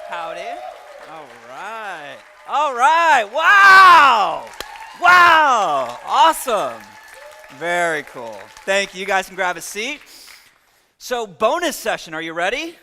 Howdy. All right. All right. Wow. Wow. Awesome. Very cool. Thank you. You guys can grab a seat. So, bonus session. Are you ready?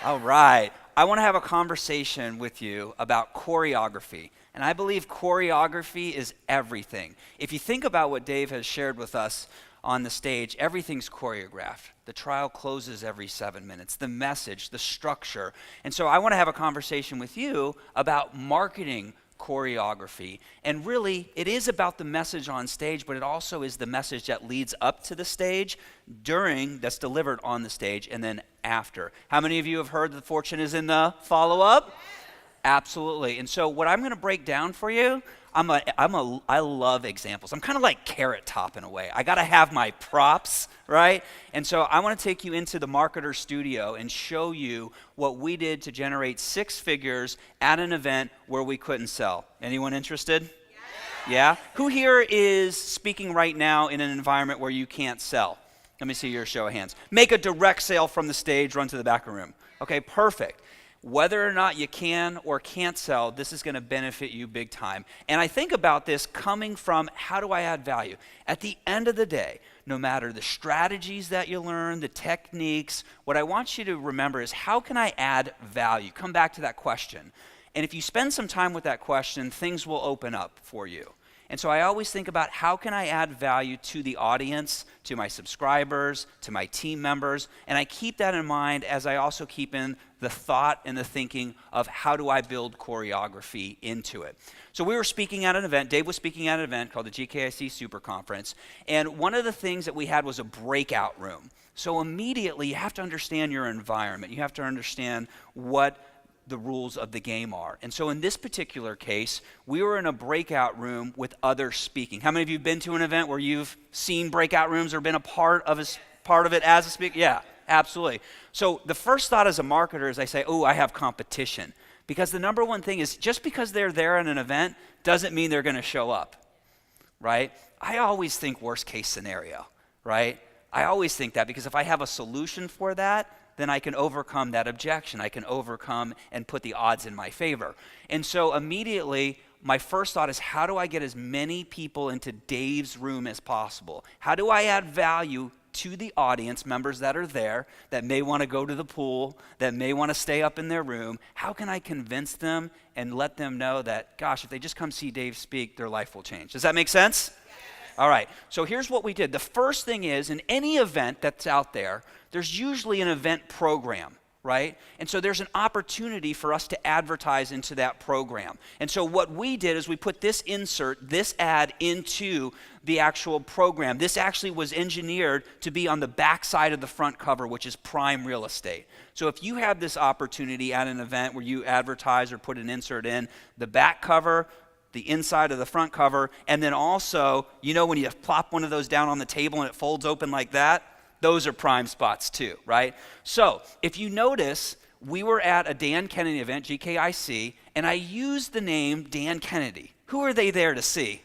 All right. I want to have a conversation with you about choreography. And I believe choreography is everything. If you think about what Dave has shared with us on the stage, everything's choreographed. The trial closes every 7 minutes, the message, the structure. And so I want to have a conversation with you about marketing choreography. And really, it is about the message on stage, but it also is the message that leads up to the stage, that's delivered on the stage, and then after. How many of you have heard that fortune is in the follow-up? Absolutely. And so what I'm going to break down for you, I love examples. I'm kind of like Carrot Top in a way. I got to have my props, right? And so I want to take you into the marketer studio and show you what we did to generate 6 figures at an event where we couldn't sell. Anyone interested? Yeah? Who here is speaking right now in an environment where you can't sell? Let me see your show of hands. Make a direct sale from the stage, run to the back room. Okay, perfect. Whether or not you can or can't sell, this is going to benefit you big time. And I think about this coming from, how do I add value? At the end of the day, no matter the strategies that you learn, the techniques, what I want you to remember is, how can I add value? Come back to that question. And if you spend some time with that question, things will open up for you. And so I always think about, how can I add value to the audience, to my subscribers, to my team members? And I keep that in mind as I also keep in the thought and the thinking of, how do I build choreography into it? So we were speaking at an event, Dave was speaking at an event called the GKIC Super Conference, and one of the things that we had was a breakout room. So immediately you have to understand your environment. You have to understand what the rules of the game are. And so in this particular case, we were in a breakout room with others speaking. How many of you have been to an event where you've seen breakout rooms or been a part of it as a speaker? Yeah, absolutely. So the first thought as a marketer is, I say, oh, I have competition. Because the number one thing is, just because they're there at an event doesn't mean they're going to show up, right? I always think worst case scenario, right? I always think that, because if I have a solution for that, then I can overcome that objection. I can overcome and put the odds in my favor. And so immediately, my first thought is, how do I get as many people into Dave's room as possible? How do I add value to the audience members that are there, that may want to go to the pool, that may want to stay up in their room? How can I convince them and let them know that, gosh, if they just come see Dave speak, their life will change? Does that make sense? All right, so here's what we did. The first thing is, in any event that's out there, there's usually an event program, right? And so there's an opportunity for us to advertise into that program. And so what we did is, we put this ad into the actual program. This actually was engineered to be on the back side of the front cover, which is prime real estate. So if you have this opportunity at an event where you advertise or put an insert in, the back cover, the inside of the front cover, and then also, you know when you plop one of those down on the table and it folds open like that? Those are prime spots too, right? So if you notice, we were at a Dan Kennedy event, GKIC, and I used the name Dan Kennedy. Who are they there to see?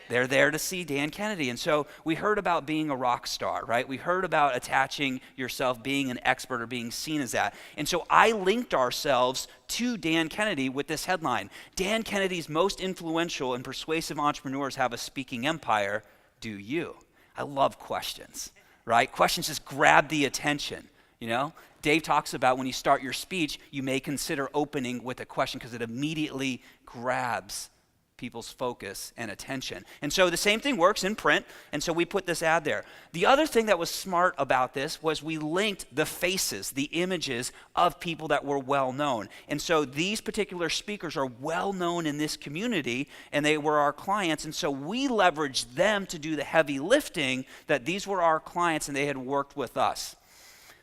They're there to see Dan Kennedy. And so we heard about being a rock star, right? We heard about attaching yourself, being an expert, or being seen as that. And so I linked ourselves to Dan Kennedy with this headline: Dan Kennedy's most influential and persuasive entrepreneurs have a speaking empire. Do you? I love questions, right? Questions just grab the attention, you know? Dave talks about, when you start your speech, you may consider opening with a question, because it immediately grabs people's focus and attention. And so the same thing works in print, and so we put this ad there. The other thing that was smart about this was, we linked the faces, the images of people that were well known. And so these particular speakers are well known in this community, and they were our clients, and so we leveraged them to do the heavy lifting, that these were our clients and they had worked with us.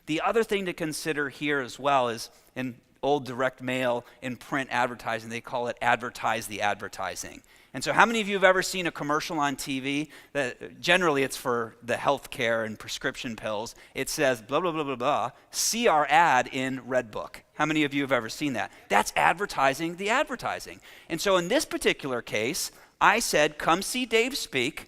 The other thing to consider here as well is, in old direct mail in print advertising, they call it advertise the advertising. And so how many of you have ever seen a commercial on TV that generally it's for the healthcare and prescription pills? It says blah, blah, blah, blah, blah, see our ad in Redbook. How many of you have ever seen that? That's advertising the advertising. And so in this particular case, I said, come see Dave speak,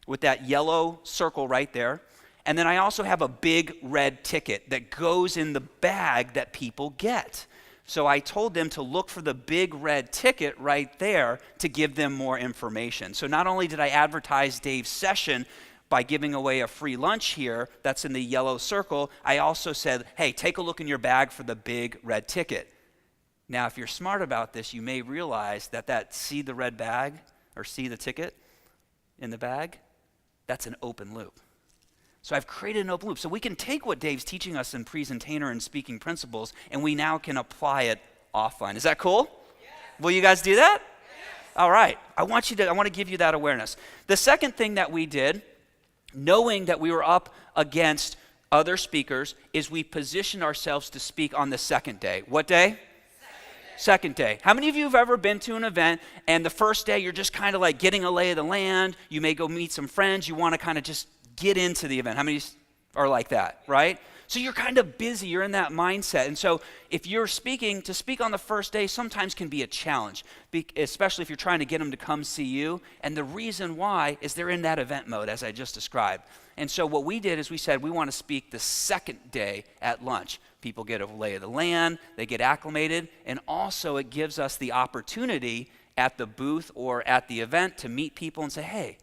with that yellow circle right there. And then I also have a big red ticket that goes in the bag that people get. So I told them to look for the big red ticket right there to give them more information. So not only did I advertise Dave's session by giving away a free lunch here, that's in the yellow circle, I also said, hey, take a look in your bag for the big red ticket. Now, if you're smart about this, you may realize that see the red bag or see the ticket in the bag, that's an open loop. So I've created an open loop. So we can take what Dave's teaching us in presentator and speaking principles, and we now can apply it offline. Is that cool? Yes. Will you guys do that? Yes. All right. I want to give you that awareness. The second thing that we did, knowing that we were up against other speakers, is we positioned ourselves to speak on the second day. What day? Second day. How many of you have ever been to an event and the first day you're just kind of like getting a lay of the land, you may go meet some friends, you want to kind of just get into the event? How many are like that, right? So you're kind of busy, you're in that mindset. And so if you're speaking, to speak on the first day sometimes can be a challenge, especially if you're trying to get them to come see you. And the reason why is they're in that event mode, as I just described. And so what we did is we said we want to speak the second day at lunch. People get a lay of the land, they get acclimated, and also it gives us the opportunity at the booth or at the event to meet people and say, hey,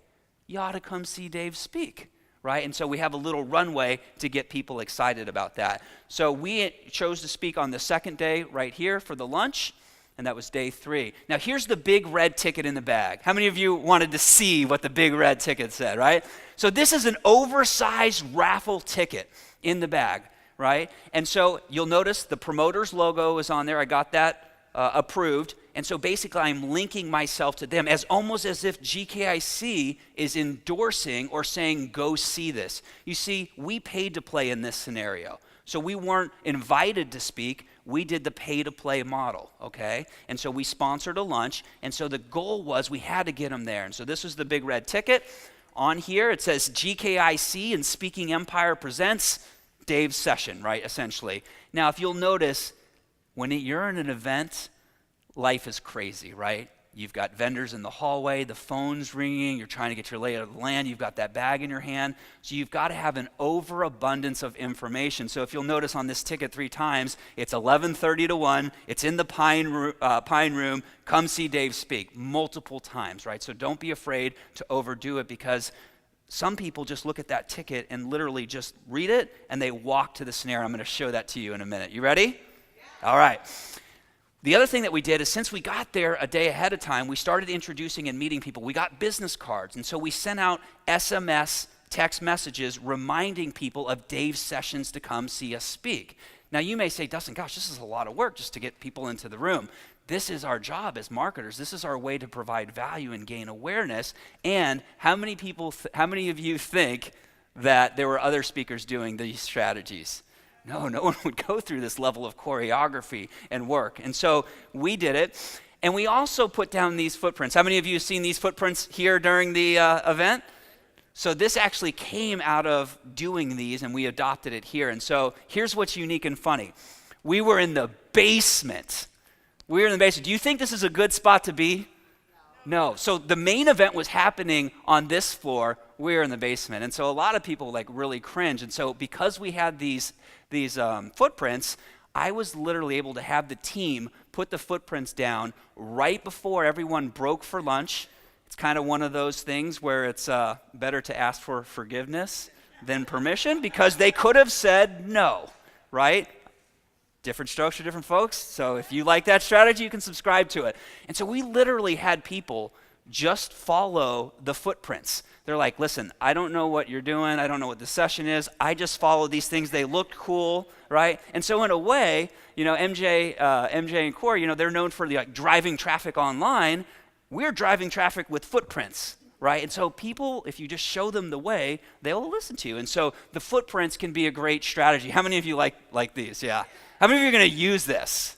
you ought to come see Dave speak. Right? And so we have a little runway to get people excited about that. So we chose to speak on the second day right here for the lunch, and that was day 3. Now here's the big red ticket in the bag. How many of you wanted to see what the big red ticket said, right? So this is an oversized raffle ticket in the bag, right? And so you'll notice the promoter's logo is on there. I got that approved. And so basically I'm linking myself to them as almost as if GKIC is endorsing or saying, go see this. You see, we paid to play in this scenario. So we weren't invited to speak. We did the pay to play model, okay? And so we sponsored a lunch. And so the goal was we had to get them there. And so this was the big red ticket. On here it says GKIC and Speaking Empire presents Dave's session, right, essentially. Now if you'll notice, when you're in an event, life is crazy, right? You've got vendors in the hallway, the phone's ringing, you're trying to get your lay of the land, you've got that bag in your hand. So you've got to have an overabundance of information. So if you'll notice on this ticket 3 times, it's 11:30 to 1, it's in the Pine Room, come see Dave speak, multiple times, right? So don't be afraid to overdo it, because some people just look at that ticket and literally just read it and they walk to the scenario. I'm going to show that to you in a minute. You ready? Yeah. All right. The other thing that we did is, since we got there a day ahead of time, we started introducing and meeting people. We got business cards, and so we sent out SMS text messages reminding people of Dave's sessions to come see us speak. Now you may say, Dustin, gosh, this is a lot of work just to get people into the room. This is our job as marketers. This is our way to provide value and gain awareness. And how many of you think that there were other speakers doing these strategies? No one would go through this level of choreography and work. And so we did it. And we also put down these footprints. How many of you have seen these footprints here during the event? So this actually came out of doing these, and we adopted it here. And so here's what's unique and funny. We were in the basement. Do you think this is a good spot to be? No. So the main event was happening on this floor. We're in the basement. And so a lot of people really cringe. And so because we had these footprints, I was literally able to have the team put the footprints down right before everyone broke for lunch. It's kind of one of those things where it's better to ask for forgiveness than permission, because they could have said no, right? Different strokes for different folks. So if you like that strategy, you can subscribe to it. And so we literally had people just follow the footprints. They're like, listen, I don't know what you're doing. I don't know what the session is. I just follow these things. They looked cool, right? And so in a way, MJ and Corey, they're known for driving traffic online. We're driving traffic with footprints, right? And so people, if you just show them the way, they'll listen to you. And so the footprints can be a great strategy. How many of you like these? Yeah. How many of you are going to use this?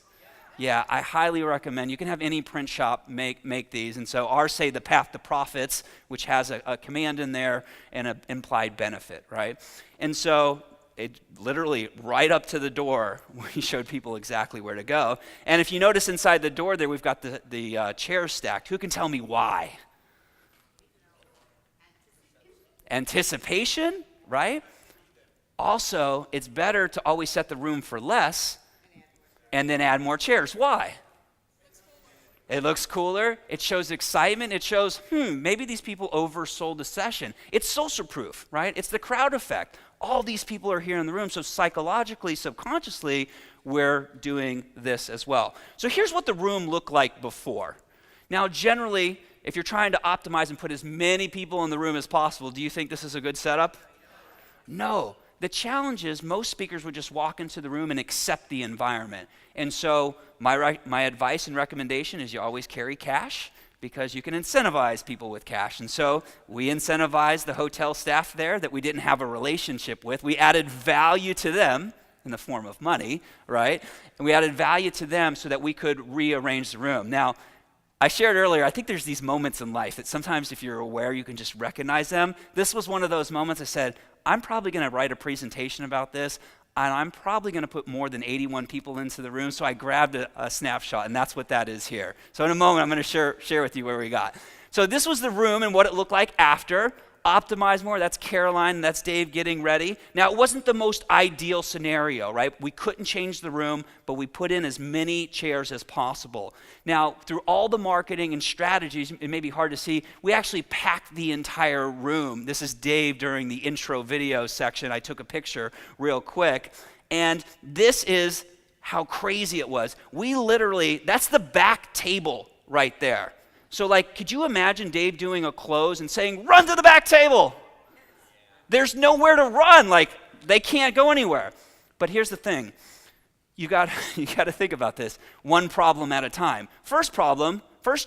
Yeah, I highly recommend. You can have any print shop make these. And so ours say the path to profits, which has a command in there and an implied benefit, right? And so it literally right up to the door, we showed people exactly where to go. And if you notice inside the door there, we've got the chairs stacked. Who can tell me why? Anticipation, right? Also, it's better to always set the room for less and then add more chairs. Why? It looks cooler. It shows excitement. It shows, maybe these people oversold the session. It's social proof, right? It's the crowd effect. All these people are here in the room, so psychologically, subconsciously, we're doing this as well. So here's what the room looked like before. Now, generally, if you're trying to optimize and put as many people in the room as possible, do you think this is a good setup? No. The challenge is most speakers would just walk into the room and accept the environment. And so my advice and recommendation is you always carry cash because you can incentivize people with cash. And so we incentivized the hotel staff there that we didn't have a relationship with. We added value to them in the form of money, right? And we added value to them so that we could rearrange the room. Now, I shared earlier, I think there's these moments in life that sometimes if you're aware, you can just recognize them. This was one of those moments I said, I'm probably going to write a presentation about this, and I'm probably going to put more than 81 people into the room, so I grabbed a snapshot, and that's what that is here. So in a moment, I'm going to share with you where we got. So this was the room and what it looked like after. Optimize more, that's Caroline, and that's Dave getting ready. Now, it wasn't the most ideal scenario, right? We couldn't change the room, but we put in as many chairs as possible. Now, through all the marketing and strategies, it may be hard to see, we actually packed the entire room. This is Dave during the intro video section. I took a picture real quick, and this is how crazy it was. We literally, that's the back table right there. So could you imagine Dave doing a close and saying, run to the back table? There's nowhere to run. They can't go anywhere. But here's the thing. You got to think about this. One problem at a time. First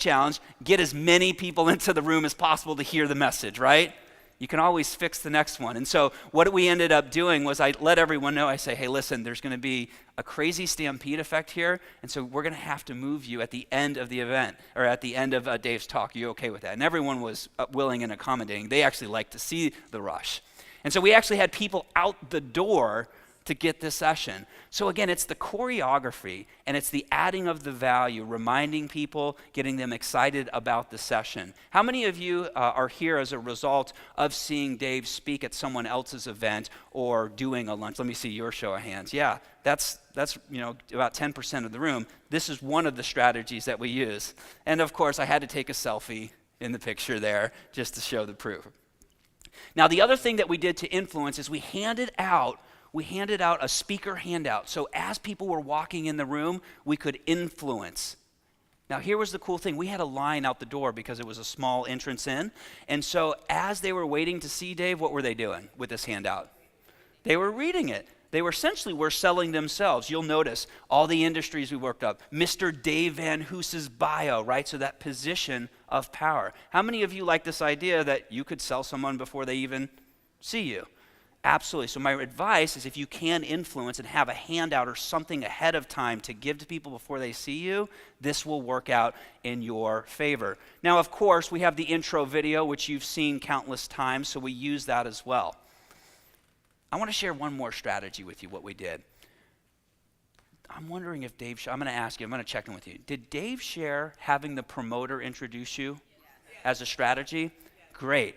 challenge, get as many people into the room as possible to hear the message, right? You can always fix the next one. And so what we ended up doing was I let everyone know, I say, hey, listen, there's going to be a crazy stampede effect here, and so we're going to have to move you at the end of the event, or at the end of Dave's talk. Are you okay with that? And everyone was willing and accommodating. They actually liked to see the rush. And so we actually had people out the door to get this session. So again, it's the choreography and it's the adding of the value, reminding people, getting them excited about the session. How many of you are here as a result of seeing Dave speak at someone else's event or doing a lunch? Let me see your show of hands. Yeah, that's about 10% of the room. This is one of the strategies that we use. And of course, I had to take a selfie in the picture there just to show the proof. Now, the other thing that we did to influence is we handed out a speaker handout. So as people were walking in the room, we could influence. Now, here was the cool thing. We had a line out the door because it was a small entrance in. And so as they were waiting to see Dave, what were they doing with this handout? They were reading it. They were selling themselves. You'll notice all the industries we worked up. Mr. Dave Van Hoos's bio, right? So that position of power. How many of you like this idea that you could sell someone before they even see you? Absolutely. So my advice is if you can influence and have a handout or something ahead of time to give to people before they see you, this will work out in your favor. Now, of course, we have the intro video, which you've seen countless times, so we use that as well. I want to share one more strategy with you, what we did. I'm wondering if Dave, I'm going to ask you, I'm going to check in with you. Did Dave share having the promoter introduce you as a strategy? Great.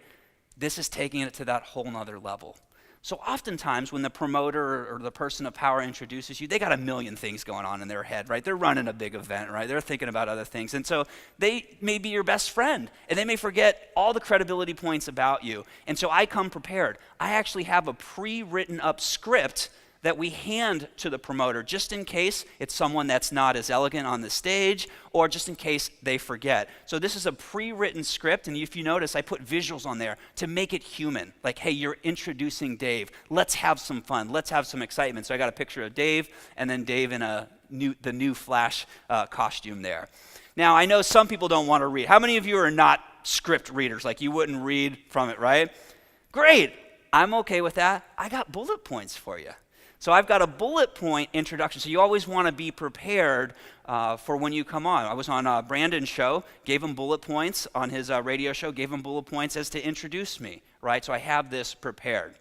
This is taking it to that whole nother level. So oftentimes when the promoter or the person of power introduces you, they got a million things going on in their head, right? They're running a big event, right? They're thinking about other things. And so they may be your best friend, and they may forget all the credibility points about you. And so I come prepared. I actually have a pre-written up script that we hand to the promoter just in case it's someone that's not as elegant on the stage or just in case they forget. So this is a pre-written script, and if you notice, I put visuals on there to make it human. Like, hey, you're introducing Dave. Let's have some fun. Let's have some excitement. So I got a picture of Dave and then Dave in the new Flash costume there. Now, I know some people don't want to read. How many of you are not script readers? Like you wouldn't read from it, right? Great. I'm okay with that. I got bullet points for you. So I've got a bullet point introduction. So you always want to be prepared for when you come on. I was on Brandon's show, gave him bullet points on his radio show, gave him bullet points as to introduce me, right? So I have this prepared.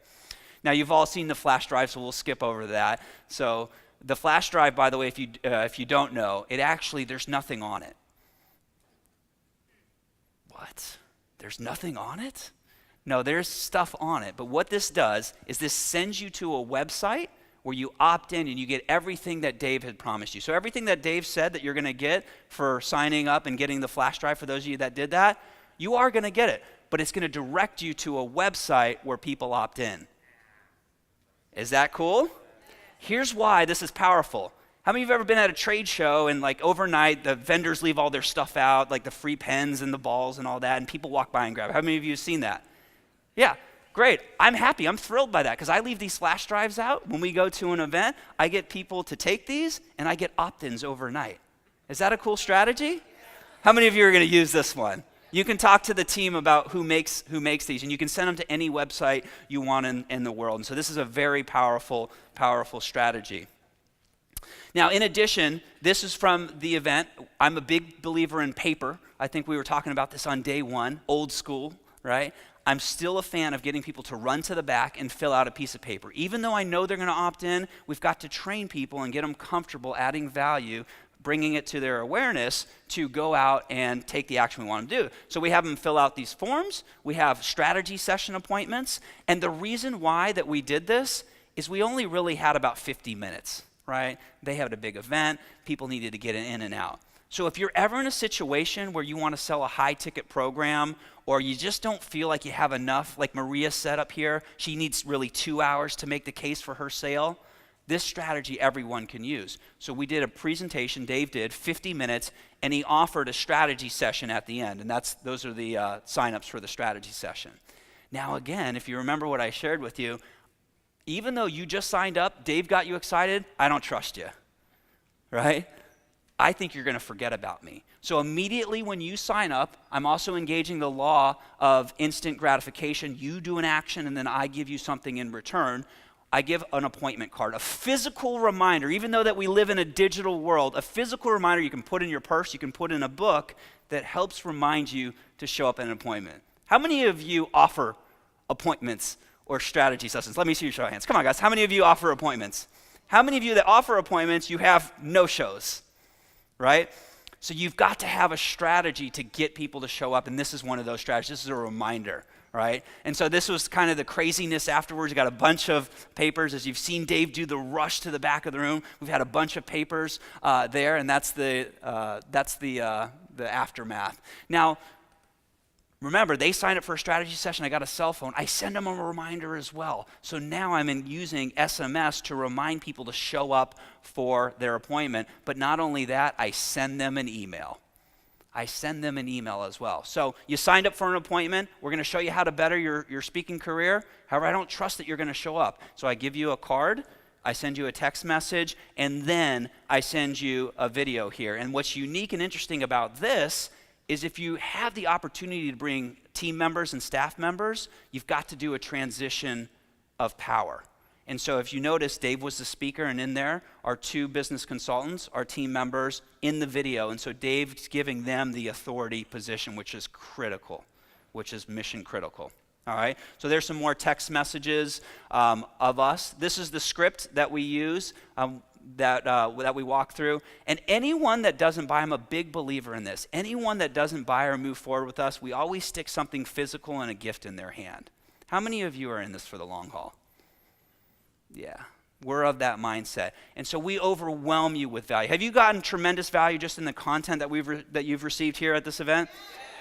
Now you've all seen the flash drive, so we'll skip over that. So the flash drive, by the way, if you don't know, there's nothing on it. What? There's nothing on it? No, there's stuff on it. But what this does is this sends you to a website where you opt in and you get everything that Dave had promised you. So everything that Dave said that you're going to get for signing up and getting the flash drive, for those of you that did that, you are going to get it. But it's going to direct you to a website where people opt in. Is that cool? Here's why this is powerful. How many of you have ever been at a trade show and like overnight the vendors leave all their stuff out, like the free pens and the balls and all that, and people walk by and grab it? How many of you have seen that? Yeah, great. I'm happy. I'm thrilled by that because I leave these flash drives out. When we go to an event, I get people to take these and I get opt-ins overnight. Is that a cool strategy? How many of you are going to use this one? You can talk to the team about who makes these, and you can send them to any website you want in the world. And so this is a very powerful strategy. Now, in addition, this is from the event. I'm a big believer in paper. I think we were talking about this on day one, old school, right? I'm still a fan of getting people to run to the back and fill out a piece of paper. Even though I know they're going to opt in, we've got to train people and get them comfortable adding value, bringing it to their awareness to go out and take the action we want them to do. So we have them fill out these forms. We have strategy session appointments. And the reason why that we did this is we only really had about 50 minutes. Right? They had a big event. People needed to get in and out. So if you're ever in a situation where you want to sell a high-ticket program or you just don't feel like you have enough, like Maria said up here, she needs really 2 hours to make the case for her sale, this strategy everyone can use. So we did a presentation, Dave did, 50 minutes, and he offered a strategy session at the end. And those are the signups for the strategy session. Now again, if you remember what I shared with you, even though you just signed up, Dave got you excited, I don't trust you, right? I think you're going to forget about me. So immediately when you sign up, I'm also engaging the law of instant gratification. You do an action and then I give you something in return. I give an appointment card, a physical reminder, even though that we live in a digital world, a physical reminder you can put in your purse, you can put in a book that helps remind you to show up at an appointment. How many of you offer appointments or strategy sessions? Let me see your show of hands. Come on, guys. How many of you offer appointments? How many of you that offer appointments, you have no-shows, right? So you've got to have a strategy to get people to show up, and this is one of those strategies. This is a reminder, right? And so this was kind of the craziness afterwards. You got a bunch of papers. As you've seen Dave do the rush to the back of the room, we've had a bunch of papers there, and that's the aftermath. Now, remember, they signed up for a strategy session. I got a cell phone. I send them a reminder as well. So now I'm using SMS to remind people to show up for their appointment. But not only that, I send them an email. I send them an email as well. So you signed up for an appointment. We're going to show you how to better your speaking career. However, I don't trust that you're going to show up. So I give you a card. I send you a text message. And then I send you a video here. And what's unique and interesting about this is if you have the opportunity to bring team members and staff members, you've got to do a transition of power. And so if you notice, Dave was the speaker, and in there are 2 business consultants, our team members, in the video. And so Dave's giving them the authority position, which is critical, which is mission critical. All right, so there's some more text messages of us. This is the script that we use, that we walk through. And anyone that doesn't buy, I'm a big believer in this. Anyone that doesn't buy or move forward with us, we always stick something physical and a gift in their hand. How many of you are in this for the long haul? Yeah, we're of that mindset. And so we overwhelm you with value. Have you gotten tremendous value just in the content that you've received here at this event?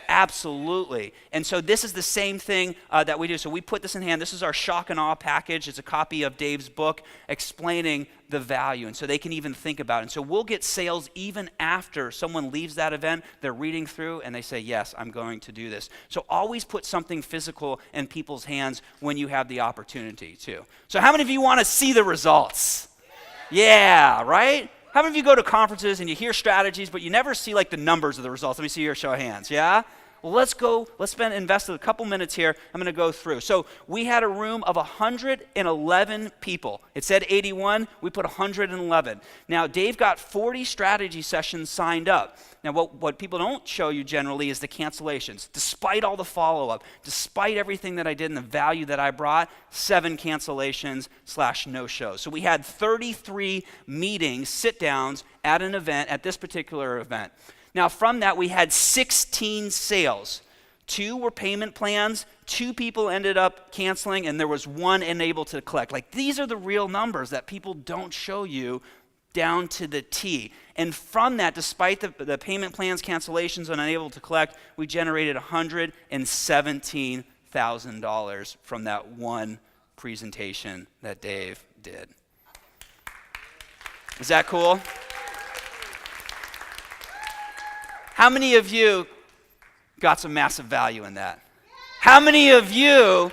Absolutely. And so this is the same thing that we do. So we put this in hand. This is our shock and awe package. It's a copy of Dave's book explaining the value. And so they can even think about it. And so we'll get sales even after someone leaves that event. They're reading through and they say, yes, I'm going to do this. So always put something physical in people's hands when you have the opportunity to. So how many of you want to see the results? Yeah, right? How many of you go to conferences and you hear strategies, but you never see like the numbers of the results? Let me see your show of hands, yeah? Well, let's invest a couple minutes here. I'm going to go through. So we had a room of 111 people. It said 81, we put 111. Now, Dave got 40 strategy sessions signed up. Now, what people don't show you generally is the cancellations. Despite all the follow-up, despite everything that I did and the value that I brought, 7 cancellations / no-shows. So we had 33 meetings, sit-downs at an event, at this particular event. Now, from that, we had 16 sales. 2 were payment plans, 2 people ended up canceling, and there was 1 unable to collect. Like, these are the real numbers that people don't show you down to the T. And from that, despite the payment plans, cancellations, and unable to collect, we generated $117,000 from that one presentation that Dave did. Is that cool? How many of you got some massive value in that? How many of you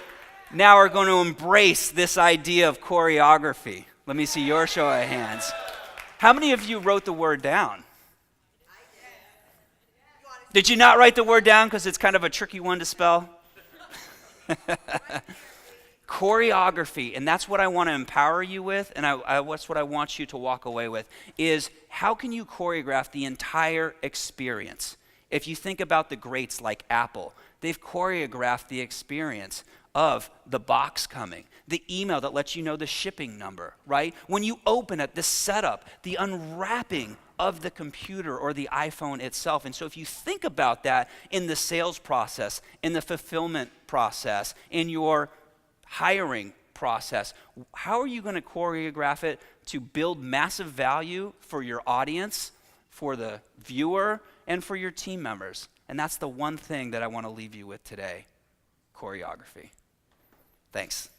now are going to embrace this idea of choreography? Let me see your show of hands. How many of you wrote the word down? Did you not write the word down because it's kind of a tricky one to spell? Choreography, and that's what I want to empower you with, and that's what I want you to walk away with, is how can you choreograph the entire experience? If you think about the greats like Apple, they've choreographed the experience of the box coming, the email that lets you know the shipping number, right? When you open it, the setup, the unwrapping of the computer or the iPhone itself. And so if you think about that in the sales process, in the fulfillment process, in your hiring process, how are you going to choreograph it to build massive value for your audience, for the viewer, and for your team members? And that's the one thing that I want to leave you with today: choreography. Thanks.